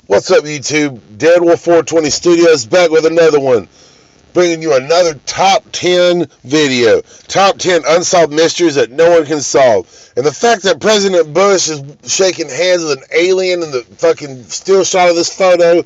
What's up, YouTube? Deadwolf 420 Studios back with another one, bringing you another top 10 video. Top 10 unsolved mysteries that no one can solve. And the fact that President Bush is shaking hands with an alien in the fucking still shot of this photo,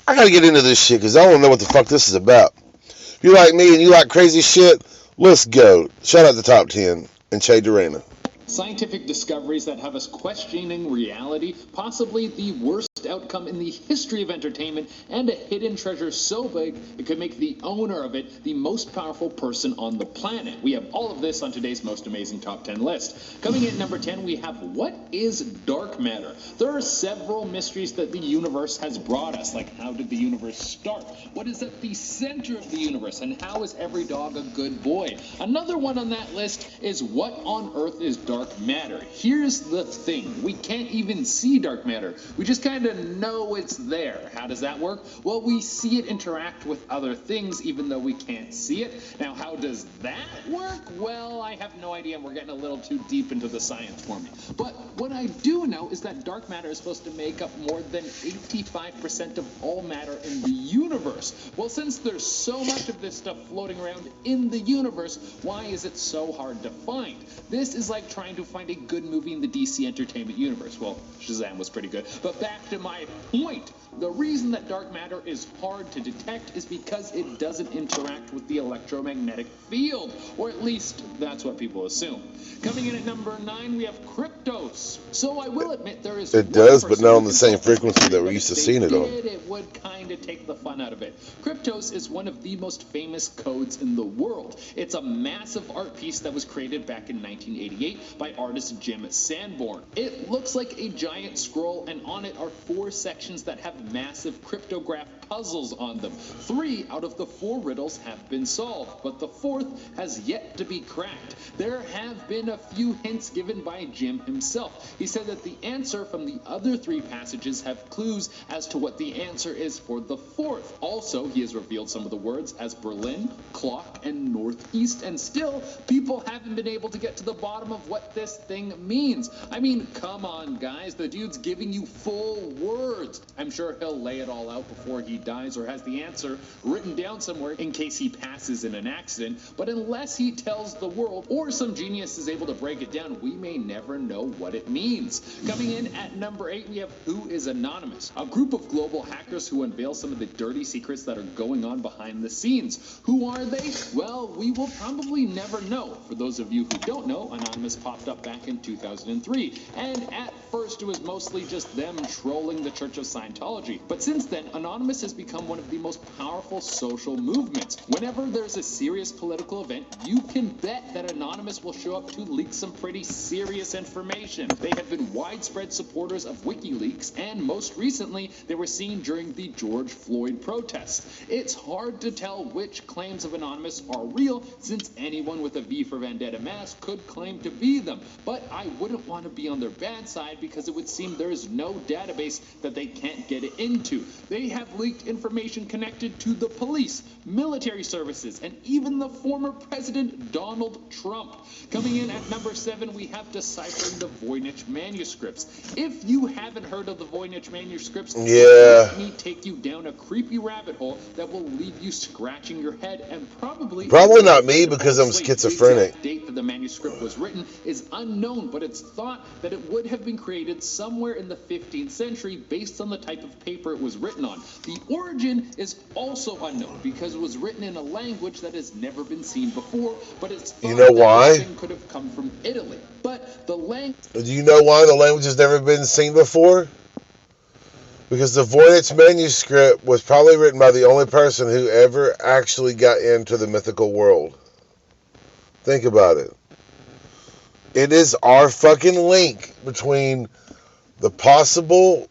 I gotta get into this shit because I don't know what the fuck this is about. If you like me and you like crazy shit, let's go. Shout out to Top 10 and Che Durena. Scientific discoveries that have us questioning reality, possibly the worst outcome in the history of entertainment, and a hidden treasure so big it could make the owner of it the most powerful person on the planet. We have all of this on today's most amazing top 10 list. Coming in at number 10, we have what is dark matter? There are several mysteries that the universe has brought us, like how did the universe start? What is at the center of the universe? And how is every dog a good boy? Another one on that list is what on earth is dark matter? Here's the thing. We can't even see dark matter. We just kind of know it's there. How does that work? Well, we see it interact with other things even though we can't see it. Now, how does that work? Well, I have no idea, and we're getting a little too deep into the science for me. But what I do know is that dark matter is supposed to make up more than 85% of all matter in the universe. Well, since there's so much of this stuff floating around in the universe, why is it so hard to find? This is like trying to find a good movie in the DC Entertainment Universe. Well, Shazam was pretty good. But back to my point. The reason that dark matter is hard to detect is because it doesn't interact with the electromagnetic field, or at least that's what people assume. Coming in at number 9, we have Kryptos. So I will admit there is It does, but not on the same frequency that we're used to seeing it on. It would kind of take the fun out of it. Kryptos is one of the most famous codes in the world. It's a massive art piece that was created back in 1988 by artist Jim Sanborn. It looks like a giant scroll, and on it are 4 sections that have massive cryptograph puzzles on them. 3 out of the 4 riddles have been solved, but the 4th has yet to be cracked. There have been a few hints given by Jim himself. He said that the answer from the other 3 passages have clues as to what the answer is for the 4th. Also, he has revealed some of the words as Berlin, clock, and northeast, and still, people haven't been able to get to the bottom of what this thing means. I mean, come on, guys. The dude's giving you full words. I'm sure he'll lay it all out before he dies or has the answer written down somewhere in case he passes in an accident, but unless he tells the world or some genius is able to break it down, we may never know what it means. Coming in at number 8, we have Who is Anonymous, a group of global hackers who unveil some of the dirty secrets that are going on behind the scenes. Who are they? Well, we will probably never know. For those of you who don't know, Anonymous popped up back in 2003, and at first it was mostly just them trolling the Church of Scientology. But since then, Anonymous has become one of the most powerful social movements. Whenever there's a serious political event, you can bet that Anonymous will show up to leak some pretty serious information. They have been widespread supporters of WikiLeaks, and most recently, they were seen during the George Floyd protests. It's hard to tell which claims of Anonymous are real, since anyone with a V for Vendetta mask could claim to be them. But I wouldn't want to be on their bad side because it would seem there is no database that they can't get it into. They have leaked information connected to the police, military services, and even the former President Donald Trump. Coming in at number 7, we have Deciphering the Voynich Manuscripts. If you haven't heard of the Voynich Manuscripts, let me take you down a creepy rabbit hole that will leave you scratching your head and probably not me because I'm schizophrenic. The date that the manuscript was written is unknown, but it's thought that it would have been created somewhere in the 15th century based on the type of paper it was written on. The origin is also unknown because it was written in a language that has never been seen before, but it's thought you know why? That could have come from Italy. But the language... Do you know why the language has never been seen before? Because the Voynich manuscript was probably written by the only person who ever actually got into the mythical world. Think about it. It is our fucking link between the possible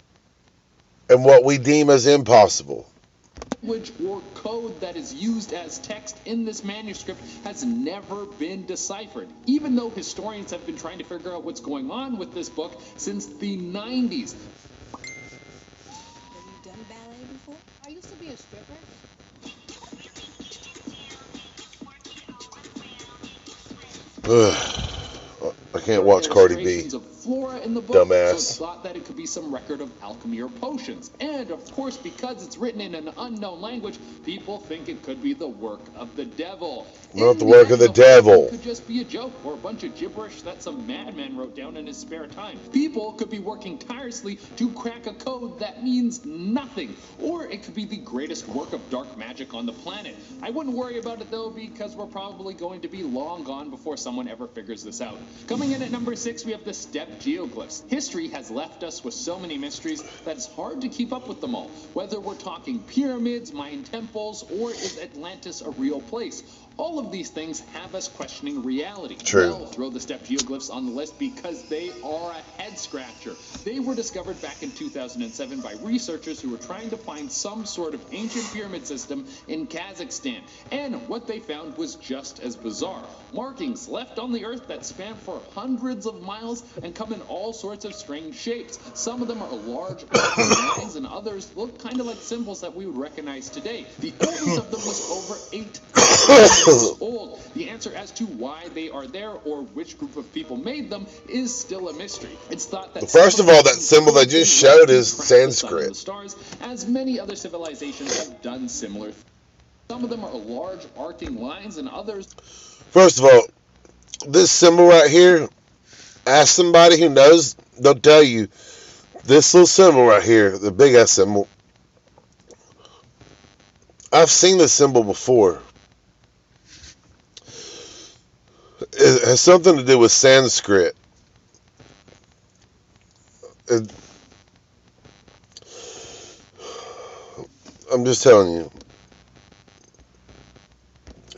and what we deem as impossible. Language or code that is used as text in this manuscript has never been deciphered, even though historians have been trying to figure out what's going on with this book since the 90s. Have you done ballet before? I used to be a stripper. I can't watch Cardi B. Of flora in the book, Dumbass. so it's thought that it could be some record of alchemy or potions. And of course, because it's written in an unknown language, people think it could be the work of the devil. Not the work of the devil. It could just be a joke or a bunch of gibberish that some madman wrote down in his spare time. People could be working tirelessly to crack a code that means nothing. Or it could be the greatest work of dark magic on the planet. I wouldn't worry about it though, because we're probably going to be long gone before someone ever figures this out. Coming in at number 6, we have the steppe geoglyphs. History has left us with so many mysteries that it's hard to keep up with them all. Whether we're talking pyramids, Mayan temples, or is Atlantis a real place? All of these things have us questioning reality. True. We'll throw the steppe geoglyphs on the list because they are a head-scratcher. They were discovered back in 2007 by researchers who were trying to find some sort of ancient pyramid system in Kazakhstan. And what they found was just as bizarre. Markings left on the earth that span for hundreds of miles and come in all sorts of strange shapes. Some of them are large lines and others look kind of like symbols that we would recognize today. The oldest of them was over 8,000 years old. The answer as to why they are there or which group of people made them is still a mystery. It's thought that First of all, that symbol they just showed is Sanskrit. the stars, as many other civilizations have done similar things. Some of them are large arcing lines and others. First of all, this symbol right here, ask somebody who knows, they'll tell you, this little symbol right here, the big ass symbol, I've seen this symbol before. It has something to do with Sanskrit. I'm just telling you.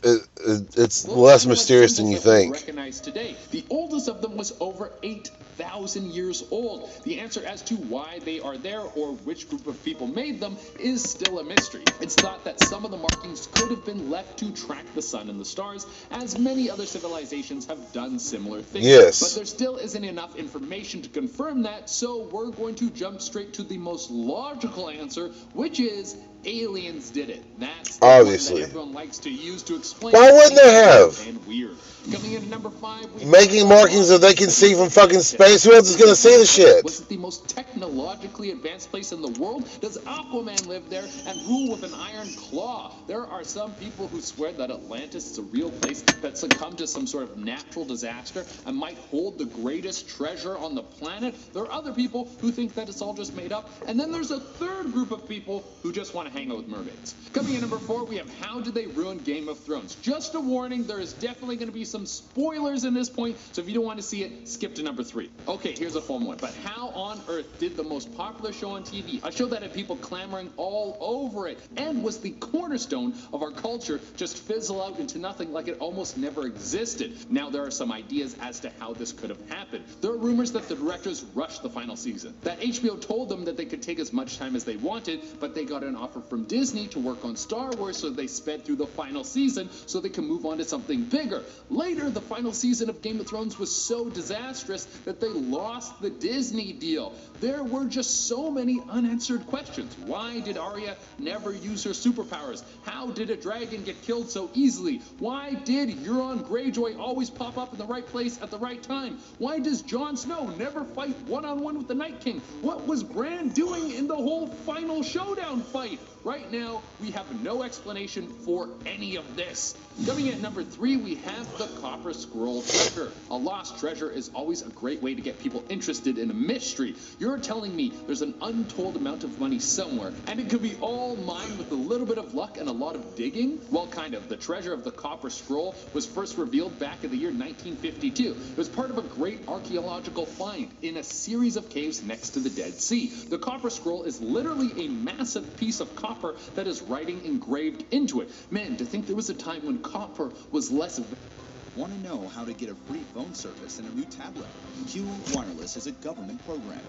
It's less mysterious than you think. Recognized today. The oldest of them was over 8,000 years old. The answer as to why they are there or which group of people made them is still a mystery. It's thought that some of the markings could have been left to track the sun and the stars, as many other civilizations have done similar things. Yes. But there still isn't enough information to confirm that, so we're going to jump straight to the most logical answer, which is aliens did it. That's the obviously one that everyone likes to use to explain. Why wouldn't they have? And weird. Coming in at number 5, Making markings that they can see from fucking space. Who else is gonna see the shit? Was it the most technologically advanced place in the world? Does Aquaman live there and rule with an iron claw? There are some people who swear that Atlantis is a real place that succumbed to some sort of natural disaster and might hold the greatest treasure on the planet. There are other people who think that it's all just made up. And then there's a third group of people who just want to hang out with mermaids. Coming in number 4, we have How Did They Ruin Game of Thrones? Just a warning, there is definitely going to be some spoilers in this point, so if you don't want to see it, skip to number 3. Okay, here's a fun one. But how on earth did the most popular show on TV, a show that had people clamoring all over it, and was the cornerstone of our culture, just fizzle out into nothing like it almost never existed? Now, there are some ideas as to how this could have happened. There are rumors that the directors rushed the final season, that HBO told them that they could take as much time as they wanted, but they got an offer from Disney to work on Star Wars, so they sped through the final season so they can move on to something bigger. Later, the final season of Game of Thrones was so disastrous that they lost the Disney deal. There were just so many unanswered questions. Why did Arya never use her superpowers? How did a dragon get killed so easily? Why did Euron Greyjoy always pop up in the right place at the right time? Why does Jon Snow never fight one-on-one with the Night King? What was Bran doing in the whole final showdown fight? Right now, we have no explanation for any of this. Coming at number 3, we have the Copper Scroll treasure. A lost treasure is always a great way to get people interested in a mystery. You're telling me there's an untold amount of money somewhere, and it could be all mine with a little bit of luck and a lot of digging? Well, kind of. The treasure of the Copper Scroll was first revealed back in the year 1952. It was part of a great archaeological find in a series of caves next to the Dead Sea. The Copper Scroll is literally a massive piece of copper that is writing engraved into it. Man, to think there was a time when copper was less of... Want to know how to get a free phone service and a new tablet? Q Wireless is a government program.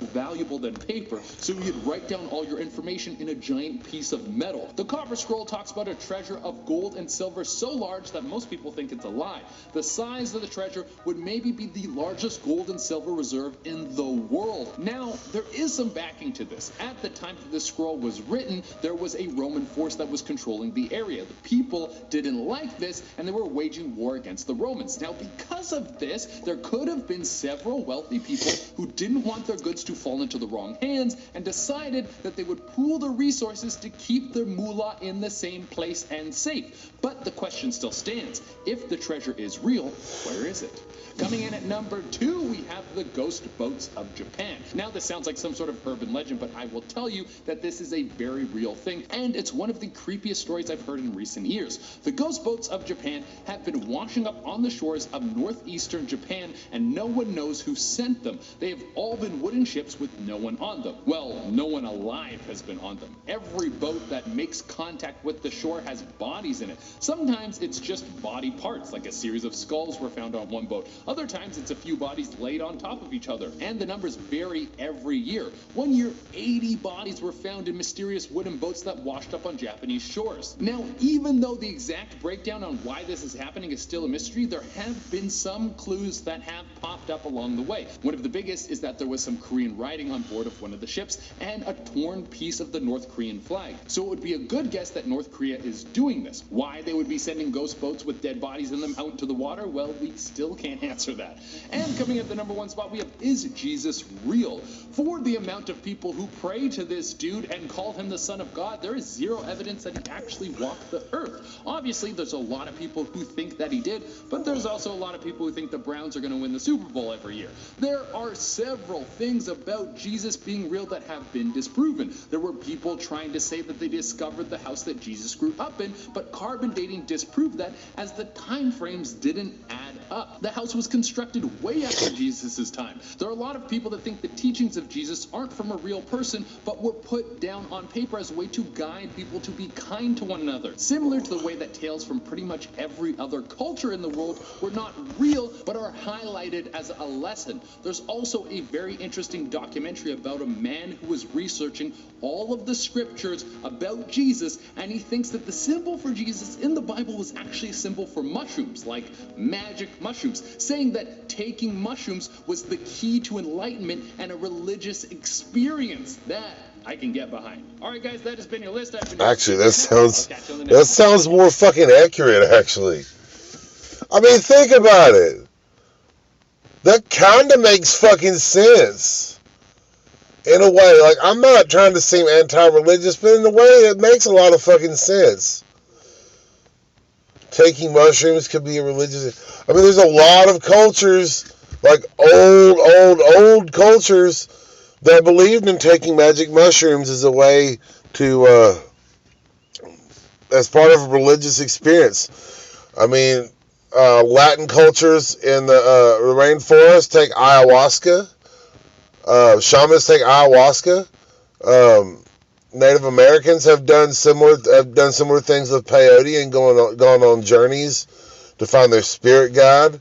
valuable than paper, so you'd write down all your information in a giant piece of metal. The Copper Scroll talks about a treasure of gold and silver so large that most people think it's a lie. The size of the treasure would maybe be the largest gold and silver reserve in the world. Now, there is some backing to this. At the time that this scroll was written, there was a Roman force that was controlling the area. The people didn't like this, and they were waging war against the Romans. Now, because of this, there could have been several wealthy people who didn't want their goods to fall into the wrong hands and decided that they would pool their resources to keep their moolah in the same place and safe. But the question still stands. If the treasure is real, where is it? Coming in at number 2, we have the ghost boats of Japan. Now, this sounds like some sort of urban legend, but I will tell you that this is a very real thing, and it's one of the creepiest stories I've heard in recent years. The ghost boats of Japan have been washing up on the shores of northeastern Japan, and no one knows who sent them. They have all been wooden ships with no one on them. Well, no one alive has been on them. Every boat that makes contact with the shore has bodies in it. Sometimes it's just body parts, like a series of skulls were found on one boat. Other times it's a few bodies laid on top of each other, and the numbers vary every year. One year, 80 bodies were found in mysterious wooden boats that washed up on Japanese shores. Now, even though the exact breakdown on why this is happening is still a mystery, there have been some clues that have popped up along the way. One of the biggest is that there was some Korean writing on board of one of the ships and a torn piece of the North Korean flag. So it would be a good guess that North Korea is doing this. Why they would be sending ghost boats with dead bodies in them out into the water, well, we still can't answer that. And coming at the number 1 spot, we have, is Jesus real? For the amount of people who pray to this dude and call him the Son of God, there is zero evidence that he actually walked the earth. Obviously, there's a lot of people who think that he did, but there's also a lot of people who think the Browns are going to win the Super Bowl every year. There are several things about Jesus being real that have been disproven. There were people trying to say that they discovered the house that Jesus grew up in, but carbon dating disproved that, as the time frames didn't add up. The house was constructed way after Jesus' time. There are a lot of people that think the teachings of Jesus aren't from a real person, but were put down on paper as a way to guide people to be kind to one another. Similar to the way that tales from pretty much every other culture in the world were not real, but are highlighted as a lesson. There's also a very interesting documentary about a man who was researching all of the scriptures about Jesus, and he thinks that the symbol for Jesus in the Bible was actually a symbol for mushrooms, like magic mushrooms, saying that taking mushrooms was the key to enlightenment and a religious experience. That I can get behind. All right, guys, that has been your list. Actually, that sounds more fucking accurate, actually. I mean, think about it. That kind of makes fucking sense. In a way, like, I'm not trying to seem anti-religious, but in a way, it makes a lot of fucking sense. Taking mushrooms could be a religious... I mean, there's a lot of cultures, like old cultures, that believed in taking magic mushrooms as a way to, as part of a religious experience. I mean, Latin cultures in the rainforest take ayahuasca. Shamans take ayahuasca. Native Americans have done similar things with peyote and gone on journeys to find their spirit guide.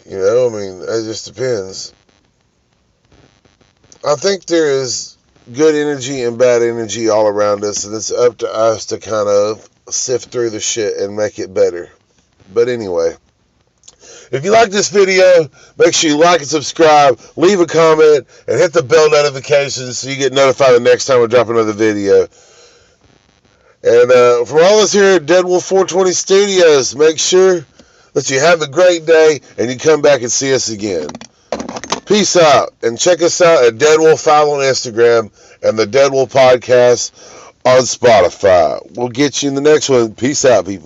You know, I mean, it just depends. I think there is good energy and bad energy all around us, and it's up to us to kind of sift through the shit and make it better. But anyway, if you like this video, make sure you like and subscribe, leave a comment, and hit the bell notifications so you get notified the next time I drop another video. And from all of us here at Deadwolf 420 Studios, make sure that you have a great day and you come back and see us again. Peace out, and check us out at Deadwolf5 on Instagram and the Deadwolf Podcast on Spotify. We'll get you in the next one. Peace out, people.